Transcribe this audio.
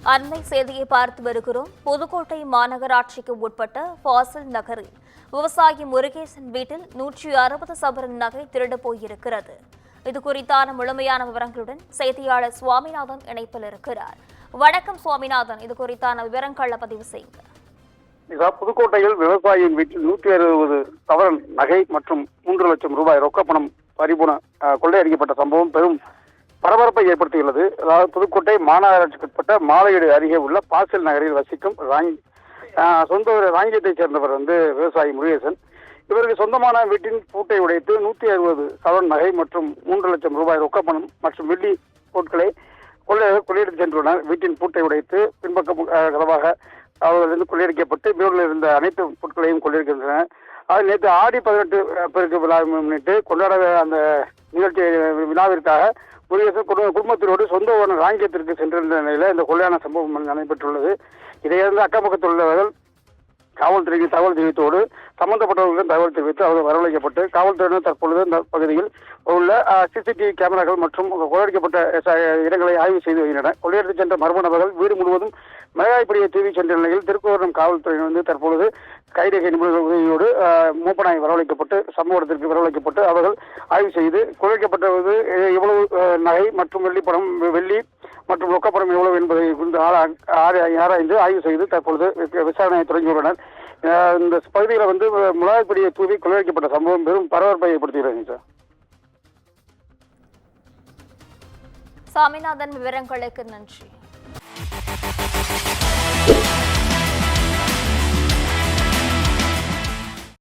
அண்மை செய்தியை பார்த்து வருகிறோம். புதுக்கோட்டை மாநகராட்சிக்கு உட்பட்ட ஃபாசில் நகரில் விவசாயி முருகேசன் வீட்டில் 160 சவரன் நகை திருடு போயிருக்கிறது. இது குறித்தான முழுமையான விவரங்களுடன் செய்தியாளர் சுவாமிநாதன் இணைப்பில் இருக்கிறார். வணக்கம் சுவாமிநாதன், இது குறித்தான விவரங்களை பதிவு செய்யுங்க. புதுக்கோட்டையில் விவசாயியின் வீட்டில் 160 சவரன் நகை மற்றும் 3 லட்சம் ரூபாய் ரொக்க பணம் பறிபோன கொள்ளையடிக்கப்பட்ட சம்பவம் பெரும் பரபரப்பை ஏற்படுத்தியுள்ளது. அதாவது புதுக்கோட்டை மாநகராட்சிக்கு உட்பட்ட மாலையீடு அருகே உள்ள பாசில் நகரில் வசிக்கும் சொந்த ராங்கியத்தைச் சேர்ந்தவர் விவசாயி முருகேசன். இவருக்கு சொந்தமான வீட்டின் பூட்டை உடைத்து 160 சவரன் நகை மற்றும் 3 லட்சம் ரூபாய் ரொக்க பணம் மற்றும் வெள்ளி பொருட்களை கொள்ளையடித்து சென்றுள்ளனர். வீட்டின் பூட்டை உடைத்து பின்பக்கம் கதவாக அவர்களிருந்து கொள்ளையடிக்கப்பட்டு வீட்டில் இருந்த அனைத்து பொருட்களையும் கொள்ளையடிக்கின்றனர். அது நேற்று ஆடி 18 பெருக்கு விழா முன்னிட்டு கொண்டாட அந்த நிகழ்ச்சி விழாவிற்காக முருகேசன் குடும்பத்தினோடு சொந்த ஊரான ராங்கியத்திற்கு சென்றிருந்த நிலையில் இந்த கொள்ளையான சம்பவம் நடைபெற்றுள்ளது. இதையடுத்து அக்கம்பக்கத்தில் உள்ளவர்கள் காவல்துறைக்கு தகவல் தெரிவித்தோடு சம்பந்தப்பட்டவர்களுடன் தகவல் தெரிவித்து அவர்கள் வரவழைக்கப்பட்டு காவல்துறையினர் தற்பொழுது இந்த பகுதியில் உள்ள சிசிடிவி கேமராக்கள் மற்றும் கொள்ளையடிக்கப்பட்ட இடங்களை ஆய்வு செய்து வருகின்றனர். கொள்ளையடித்து சென்ற மர்ம நபர்கள் வீடு முழுவதும் மிளகாய்படியை தூவி சென்ற நிலையில் திருக்கோவரம் காவல்துறையினர் தற்பொழுது கைரேகை நிபுணர்கள் உதவியோடு மூப்பனாய் வரவழைக்கப்பட்டு சம்பவ இடத்திற்கு வரவழைக்கப்பட்டு அவர்கள் ஆய்வு செய்து கொள்ளையடிக்கப்பட்டது எவ்வளவு நகை மற்றும் வெள்ளி மற்றும் ரொக்கப்பணம் எவ்வளவு என்பதை ஆராய்ந்து ஆய்வு செய்து தற்பொழுது விசாரணையை தொடங்கியுள்ளனர். இந்த பகுதியில் மிளகாய்படியை தூவி கொள்ளையடிக்கப்பட்ட சம்பவம் பெரும் பரபரப்பை ஏற்படுத்தியுள்ளது. சார் சாமிநாதன், விவரங்களுக்கு நன்றி.